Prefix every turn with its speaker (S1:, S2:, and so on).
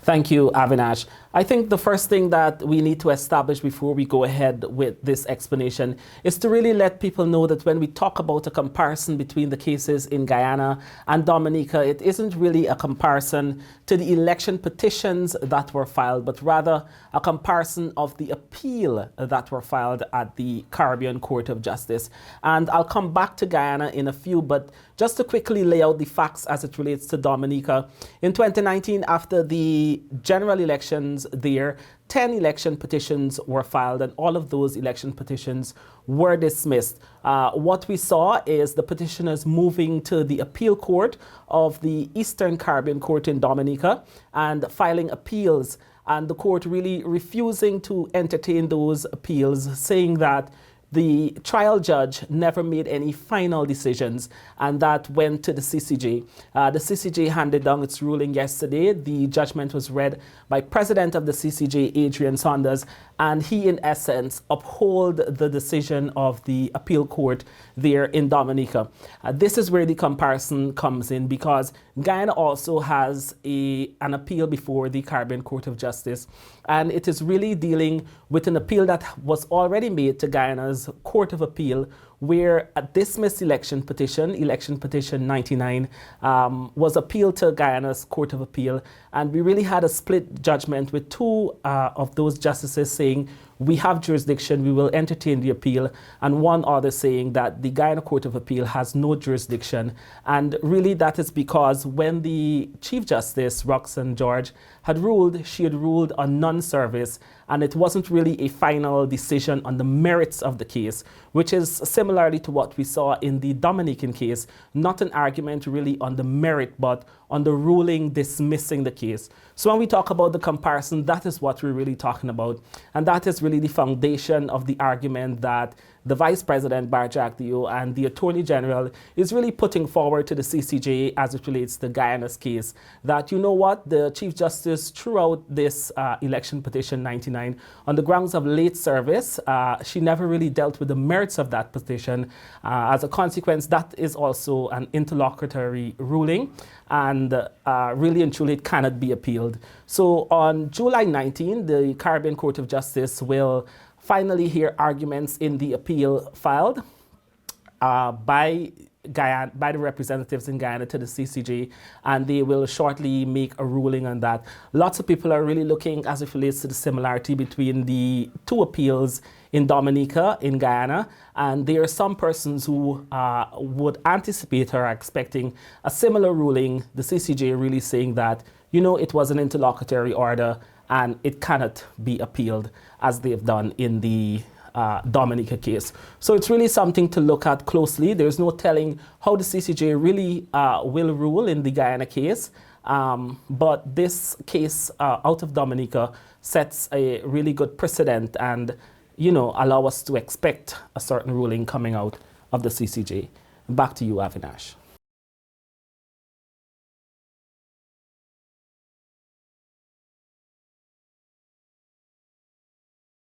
S1: Thank you, Avinash. I think the first thing that we need to establish before we go ahead with this explanation is to really let people know that when we talk about a comparison between the cases in Guyana and Dominica, it isn't really a comparison to the election petitions that were filed, but rather a comparison of the appeal that were filed at the Caribbean Court of Justice. And I'll come back to Guyana in a few, but just to quickly lay out the facts as it relates to Dominica. In 2019, after the general elections there, 10 election petitions were filed, and all of those election petitions were dismissed. What we saw is the petitioners moving to the appeal court of the Eastern Caribbean Court in Dominica and filing appeals, and the court really refusing to entertain those appeals, saying that the trial judge never made any final decisions, and that went to the CCJ. The CCJ handed down its ruling yesterday. The judgment was read by President of the CCJ, Adrian Saunders, and he, in essence, upheld the decision of the appeal court there in Dominica. This is where the comparison comes in, because Guyana also has an appeal before the Caribbean Court of Justice, and it is really dealing with an appeal that was already made to Guyana's Court of Appeal, where a dismissed election petition 99, was appealed to Guyana's Court of Appeal. And we really had a split judgment with two of those justices saying, we have jurisdiction, we will entertain the appeal, and one other saying that the Guyana Court of Appeal has no jurisdiction. And really that is because when the Chief Justice, Roxanne George, had ruled, she had ruled on non-service, and it wasn't really a final decision on the merits of the case, which is similarly to what we saw in the Dominican case, not an argument really on the merit, but on the ruling dismissing the case. So when we talk about the comparison, that is what we're really talking about. And that is really the foundation of the argument that the Vice President, Barjack Dio, and the Attorney General is really putting forward to the CCJ as it relates to Guyana's case, that, you know what, the Chief Justice threw out this election petition 99 on the grounds of late service. She never really dealt with the merits of that petition. As a consequence, that is also an interlocutory ruling, and really and truly it cannot be appealed. So on July 19, the Caribbean Court of Justice will finally hear arguments in the appeal filed by the representatives in Guyana to the CCJ, and they will shortly make a ruling on that. Lots of people are really looking as it relates to the similarity between the two appeals in Dominica, in Guyana, and there are some persons who would anticipate or are expecting a similar ruling, the CCJ really saying that, you know, it was an interlocutory order and it cannot be appealed as they've done in the Dominica case. So it's really something to look at closely. There's no telling how the CCJ really will rule in the Guyana case, but this case out of Dominica sets a really good precedent and, you know, allow us to expect a certain ruling coming out of the CCJ. Back to you, Avinash.